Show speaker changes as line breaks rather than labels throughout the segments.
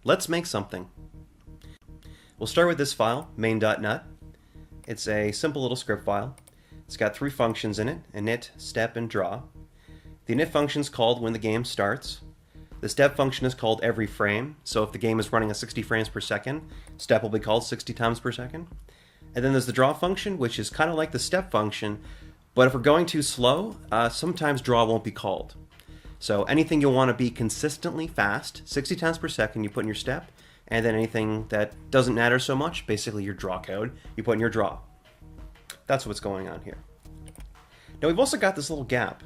Let's make something. We'll start with this file, main.nut. It's a simple little script file. It's got 3 functions in it, init, step, and draw. The init function is called when the game starts. The step function is called every frame, so if the game is running at 60 frames per second, step will be called 60 times per second. And then there's the draw function, which is kind of like the step function, but if we're going too slow, sometimes draw won't be called. So anything you'll want to be consistently fast, 60 times per second, you put in your step, and then anything that doesn't matter so much, basically your draw code, you put in your draw. That's what's going on here. Now we've also got this little gap,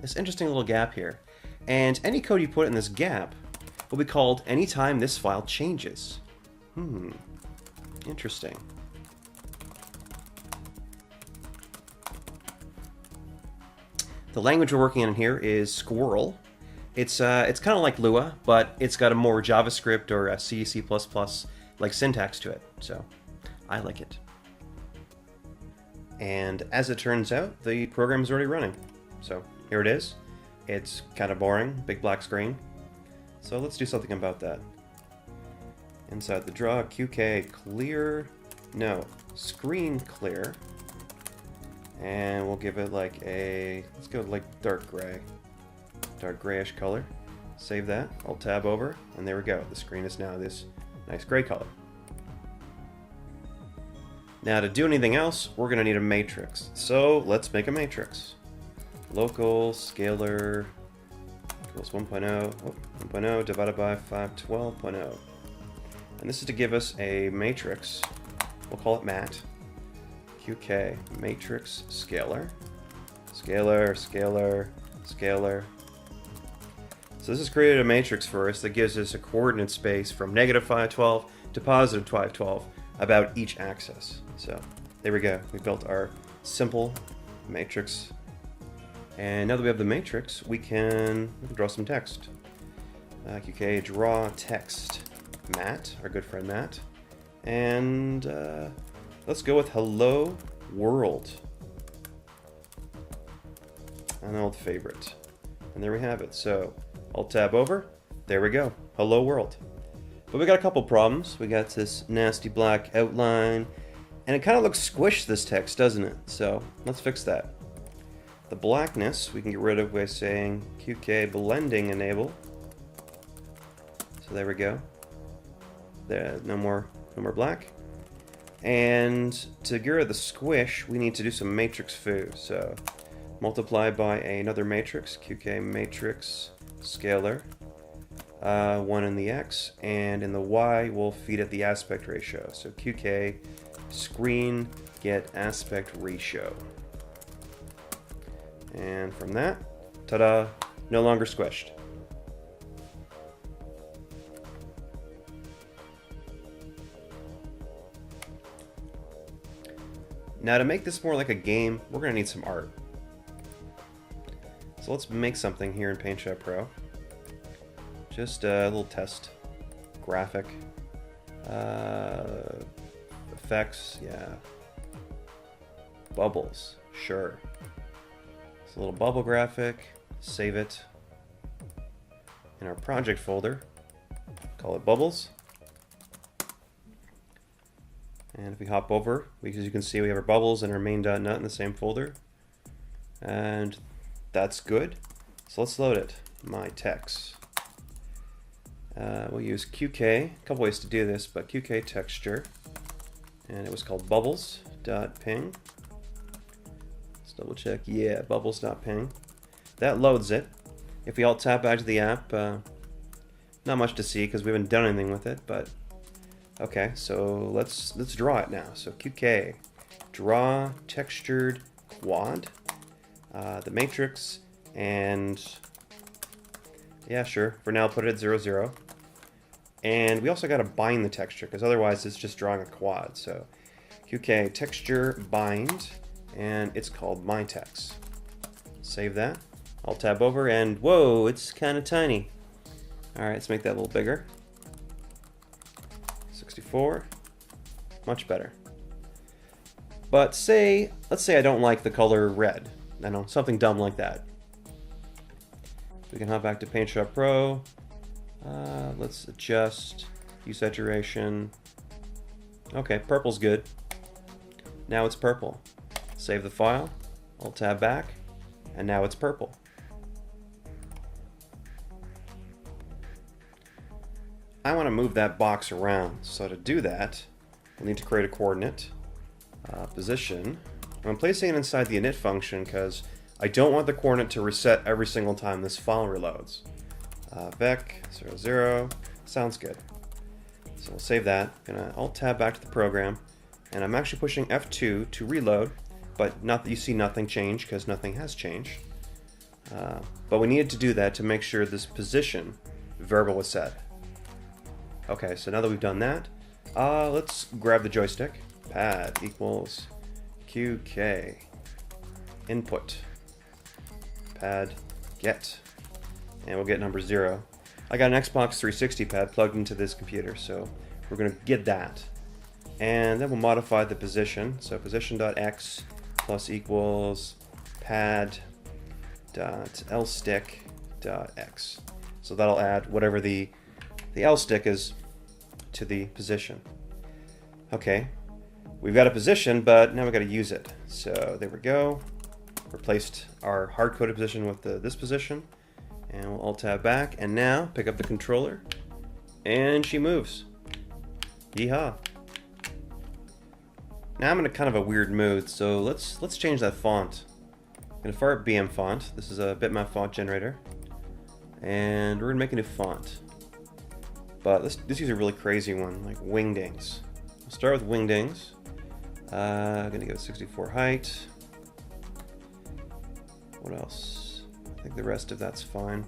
this interesting little gap here, and any code you put in this gap will be called anytime this file changes. Interesting. The language we're working on here is Squirrel. It's kind of like Lua, but it's got a more JavaScript or a C, C++ like syntax to it, so I like it. And as it turns out, the program is already running. So here it is. It's kind of boring, big black screen. So let's do something about that. Inside the draw, QK clear, no, screen clear. And we'll give it like a, let's go like dark grayish color. Save that, Alt tab over, and there we go. The screen is now this nice gray color. Now to do anything else, we're gonna need a matrix. So let's make a matrix. Local scalar equals 1.0 divided by 512.0. And this is to give us a matrix. We'll call it mat. QK matrix scalar. Scalar. So this has created a matrix for us that gives us a coordinate space from negative 512 to positive 512 about each axis. So there we go. We built our simple matrix. And now that we have the matrix, we can draw some text. QK draw text. Matt, our good friend Matt. And let's go with hello world. An old favorite. And there we have it. So Alt tab over. There we go. Hello world. But we got a couple problems. We got this nasty black outline, and it kind of looks squished, this text, doesn't it? So let's fix that. The blackness we can get rid of by saying QK blending enable. So there we go. There, no more black. And to get rid of the squish, we need to do some matrix foo. So multiply by another matrix, QK matrix scalar. 1 in the X, and in the Y we'll feed it the aspect ratio. So QK screen get aspect ratio. And from that, ta-da, no longer squished. Now to make this more like a game, we're going to need some art. So let's make something here in Paint Pro. Just a little test. Graphic. Effects, yeah. Bubbles, sure. It's a little bubble graphic. Save it in our project folder. Call it bubbles. And if we hop over, because you can see we have our bubbles and our main.nut in the same folder. And that's good. So let's load it. My text. We'll use QK, a couple ways to do this, but QK texture, and it was called bubbles.ping. Let's double check, yeah, bubbles.ping. That loads it. If we alt tab back to the app, not much to see because we haven't done anything with it, but okay, so let's draw it now. So QK, draw textured quad, the matrix, and yeah, sure, for now put it at 0, 0. And we also got to bind the texture, because otherwise it's just drawing a quad. So QK texture bind, and it's called my text. Save that. I'll tab over, and whoa, it's kind of tiny. All right, let's make that a little bigger. 64, much better. But let's say I don't like the color red. I know, something dumb like that. We can hop back to Paint Shop Pro, Let's adjust, hue saturation. Okay, purple's good. Now it's purple. Save the file, Alt-Tab back, and now it's purple. I want to move that box around, so to do that, we'll need to create a coordinate, position. I'm placing it inside the init function because I don't want the coordinate to reset every single time this file reloads. Vec 00, sounds good. So we'll save that. Gonna Alt-Tab back to the program, and I'm actually pushing F2 to reload, but not that you see nothing change because nothing has changed. But we needed to do that to make sure this position variable was set. Okay, so now that we've done that, let's grab the joystick. Pad equals QK input pad get, and we'll get number 0. I got an Xbox 360 pad plugged into this computer, so we're going to get that. And then we'll modify the position. So position.x plus equals pad.lstick.x. So that'll add whatever the L stick is to the position. Okay, we've got a position, but now we've got to use it. So there we go. Replaced our hard-coded position with this position. And we'll Alt-Tab back, and now pick up the controller, and she moves. Yeehaw. Now I'm in a kind of a weird mood, so let's change that font. I'm gonna fire up BM font. This is a bitmap font generator, and we're gonna make a new font. But let's use a really crazy one, like Wingdings. We'll start with Wingdings. Gonna go 64 height. What else? I think the rest of that's fine.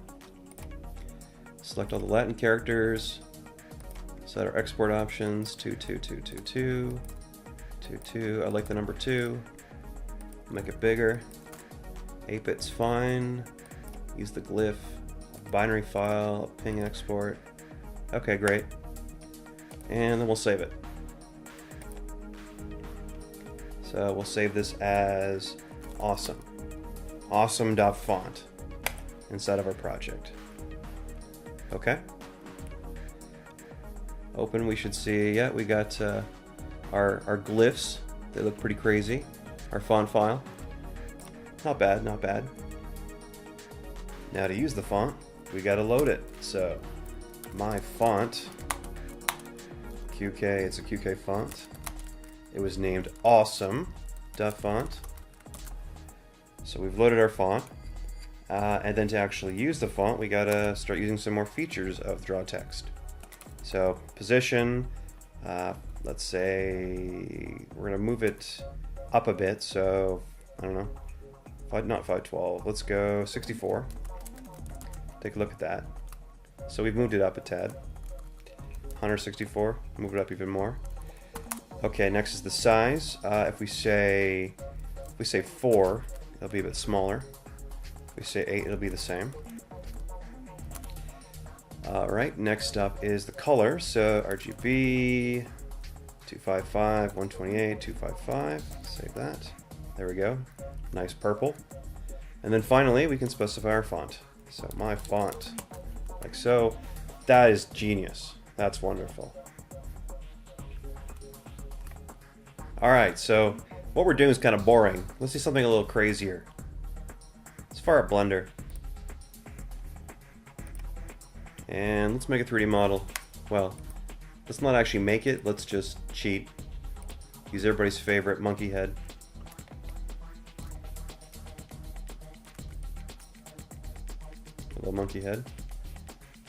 Select all the Latin characters. Set our export options. 22222. 22. I like the number 2. Make it bigger. 8-bit's fine. Use the glyph. Binary file. Ping export. Okay, great. And then we'll save it. So we'll save this as awesome. Awesome.font inside of our project. Okay. Open, we should see, yeah, we got our glyphs. They look pretty crazy. Our font file. Not bad, not bad. Now to use the font, we gotta load it. So, my font, QK, it's a QK font. It was named awesome.font. So we've loaded our font. And then to actually use the font, we gotta start using some more features of draw text. So position, let's say we're gonna move it up a bit. So I don't know, not 512. Let's go 64. Take a look at that. So we've moved it up a tad. 164. Move it up even more. Okay, next is the size. If we say 4, it'll be a bit smaller. If we say 8, it'll be the same. Alright, next up is the color. So RGB 255, 128, 255. Save that. There we go. Nice purple. And then finally, we can specify our font. So my font, like so. That is genius. That's wonderful. Alright, so what we're doing is kind of boring. Let's do something a little crazier. Let's fire up Blender. And let's make a 3D model. Well, let's not actually make it, let's just cheat. Use everybody's favorite monkey head. A little monkey head.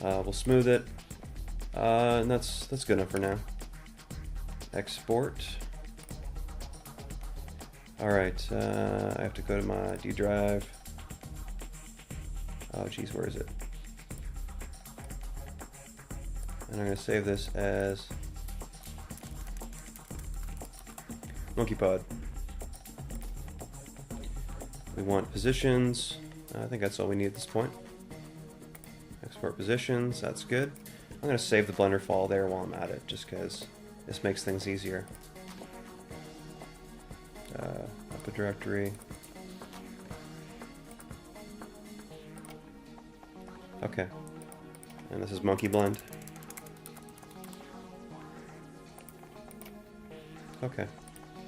We'll smooth it. And that's good enough for now. Export. Alright, I have to go to my D drive. Oh geez, where is it? And I'm going to save this as MonkeyPod. We want positions. I think that's all we need at this point. Export positions, that's good. I'm going to save the Blender file there while I'm at it, just because this makes things easier. Up a directory. Okay. And this is monkey blend. Okay,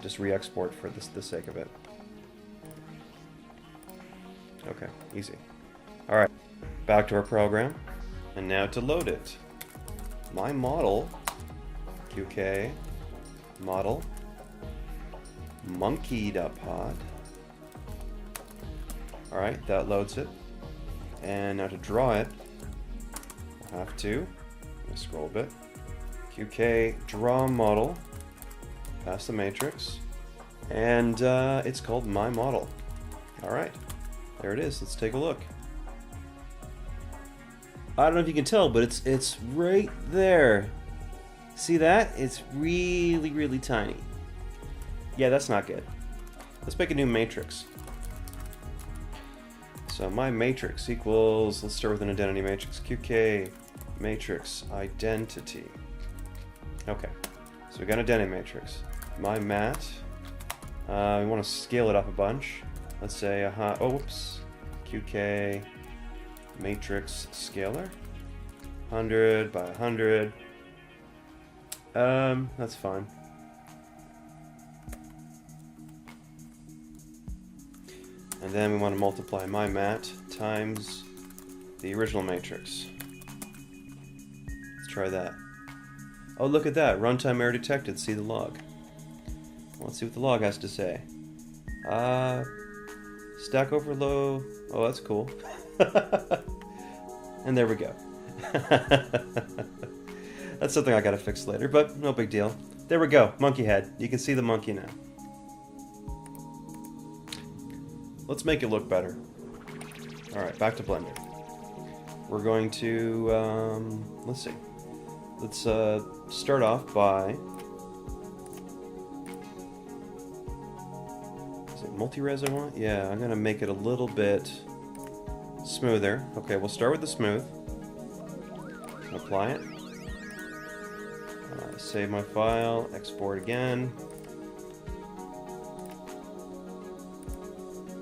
just re-export for the sake of it. Okay, easy. Alright, back to our program. And now to load it. My model, QK, model, monkey.pod. Alright, that loads it. And now to draw it, we'll have to, let me scroll a bit, QK, draw model, pass the matrix, and it's called my model. Alright, there it is. Let's take a look. I don't know if you can tell, but it's right there. See that? It's really, really tiny. Yeah, that's not good. Let's make a new matrix. So my matrix equals, let's start with an identity matrix, QK matrix identity. Okay, so we got an identity matrix. My mat, we want to scale it up a bunch. Let's say, oops, QK matrix scalar, 100 by 100. That's fine. And then we want to multiply my mat times the original matrix. Let's try that. Oh, look at that. Runtime error detected. See the log. Let's see what the log has to say. Stack overflow. Oh, that's cool. And there we go. That's something I gotta fix later, but no big deal. There we go. Monkey head. You can see the monkey now. Let's make it look better. Alright, back to Blender. We're going to, let's see. Let's start off by... Is it multi-res I want? Yeah, I'm going to make it a little bit smoother. Okay, we'll start with the smooth. Apply it. Save my file, export again.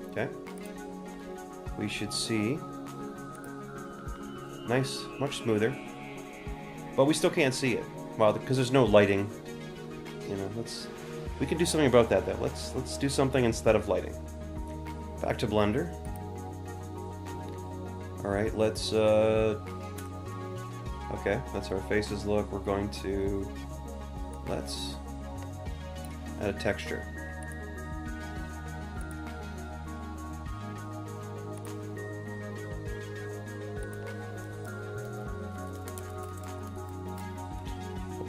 Okay. We should see nice, much smoother, but we still can't see it. Well, because there's no lighting. You know, we can do something about that though. Let's do something instead of lighting. Back to Blender. All right, let's. Okay, that's how our faces look. We're going to let's add a texture.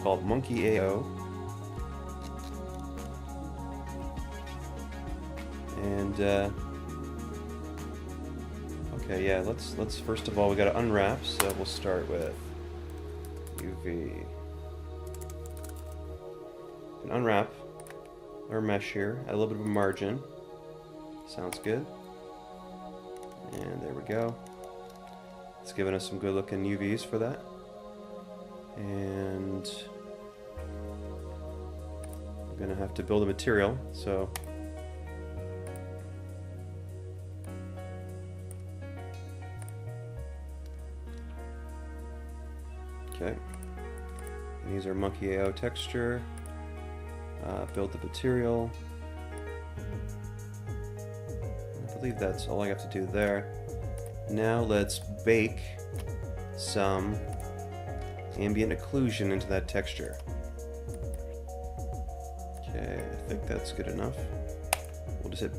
Called Monkey AO, and okay, yeah. Let's first of all, we got to unwrap. So we'll start with UV. And unwrap our mesh here. Add a little bit of a margin. Sounds good. And there we go. It's giving us some good looking UVs for that. And I'm gonna have to build a material, so okay. And use our Monkey AO texture. Build the material. I believe that's all I have to do there. Now let's bake some ambient occlusion into that texture. Okay, I think that's good enough. We'll just hit.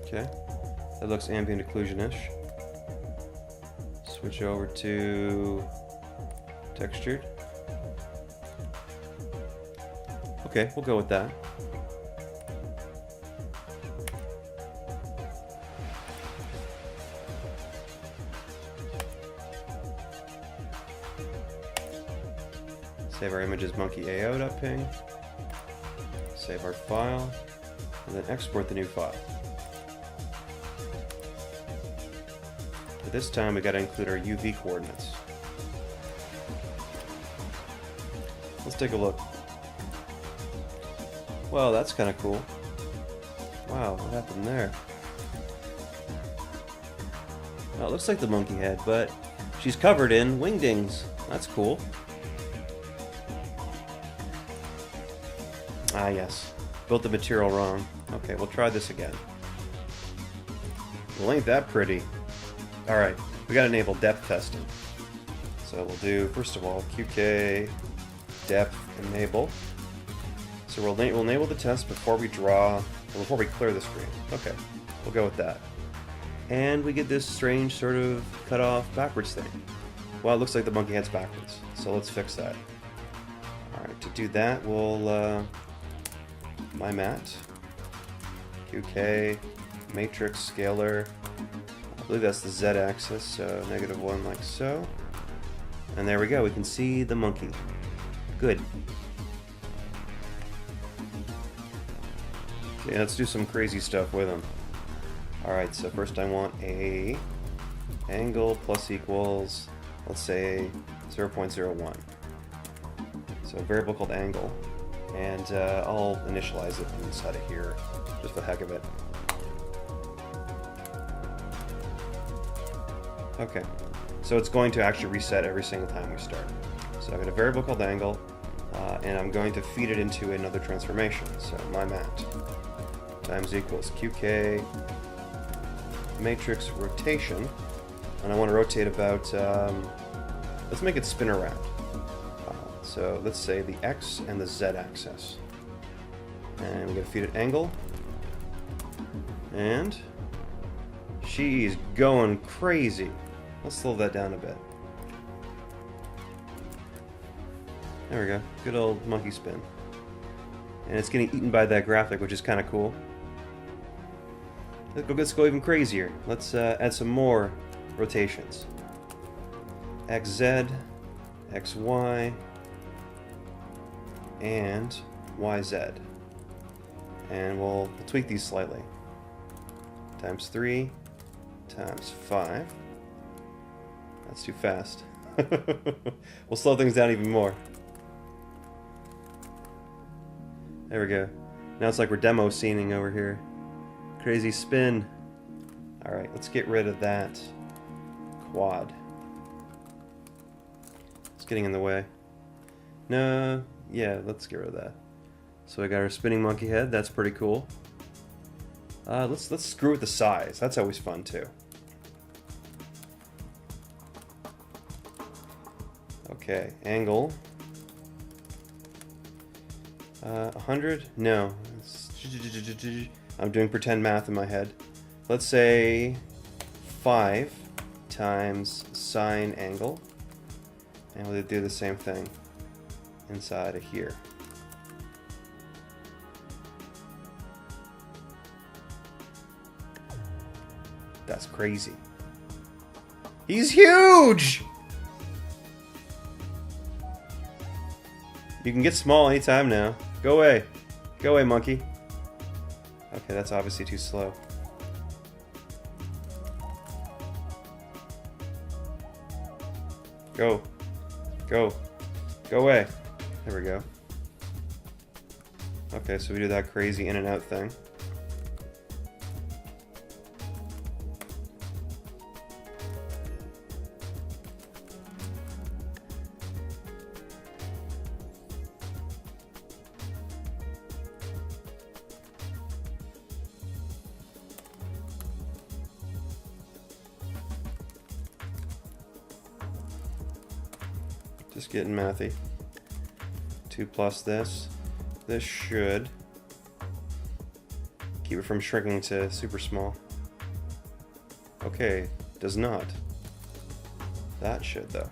Okay, that looks ambient occlusion-ish. Switch over to textured. Okay, we'll go with that. Save our image as monkeyao.ping. Save our file, and then export the new file. But this time we got to include our UV coordinates. Let's take a look. Well, that's kind of cool. Wow, what happened there? Well, it looks like the monkey head, but she's covered in wingdings. That's cool. Ah, yes. Built the material wrong. Okay, we'll try this again. Well, ain't that pretty. Alright, we gotta enable depth testing. So we'll do, first of all, QK depth enable. So we'll enable the test before we draw, or before we clear the screen. Okay, we'll go with that. And we get this strange sort of cut off backwards thing. Well, it looks like the monkey head's backwards, so let's fix that. Alright, to do that, we'll, my mat, QK, matrix, scalar, I believe that's the z-axis, so -1 like so. And there we go, we can see the monkey. Good. Okay, let's do some crazy stuff with him. Alright, so first I want a angle plus equals, let's say 0.01. So a variable called angle. And I'll initialize it inside of here, just for the heck of it. Okay, so it's going to actually reset every single time we start. So I've got a variable called angle, and I'm going to feed it into another transformation. So my mat times equals QK matrix rotation, and I want to rotate about, let's make it spin around. So let's say the X and the Z axis. And we're going to feed it angle. And she's going crazy. Let's slow that down a bit. There we go. Good old monkey spin. And it's getting eaten by that graphic, which is kind of cool. Let's go even crazier. Let's add some more rotations. XZ, XY, and YZ. And we'll tweak these slightly. Times 3, times 5. That's too fast. We'll slow things down even more. There we go. Now it's like we're demo scening over here. Crazy spin. Alright, let's get rid of that quad. It's getting in the way. No, yeah, let's get rid of that. So we got our spinning monkey head. That's pretty cool. Let's screw with the size. That's always fun too. Okay, angle. 100? No. I'm doing pretend math in my head. Let's say 5 times sine angle. And we'll do the same thing inside of here. That's crazy. He's huge! You can get small anytime now. Go away. Go away, monkey. Okay, that's obviously too slow. Go. Go. Go away. There we go. Okay, so we do that crazy in and out thing. Just getting mathy. 2 plus this. This should keep it from shrinking to super small. Okay, does not. That should though.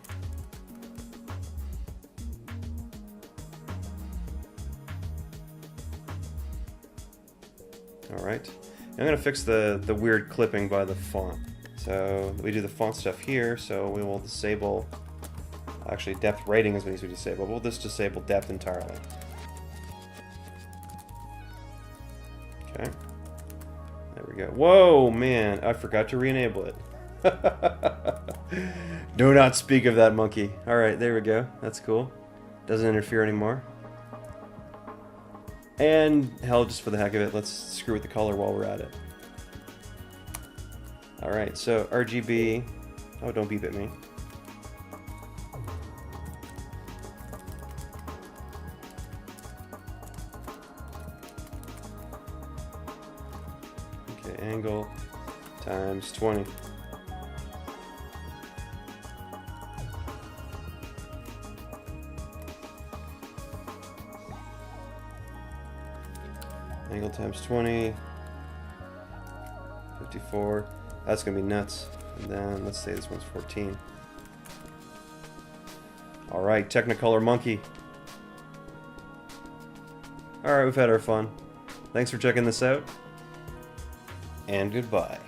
Alright. I'm going to fix the weird clipping by the font. So we do the font stuff here, so we will disable. Actually, depth rating is what needs to be disabled. We'll just disable depth entirely. Okay. There we go. Whoa, man. I forgot to re-enable it. Do not speak of that monkey. Alright, there we go. That's cool. Doesn't interfere anymore. And, hell, just for the heck of it, let's screw with the color while we're at it. Alright, so RGB... Oh, don't beep at me. Okay, angle times 20. Angle times 20. 54. That's gonna be nuts. And then let's say this one's 14. Alright, Technicolor Monkey. Alright, we've had our fun. Thanks for checking this out. And goodbye.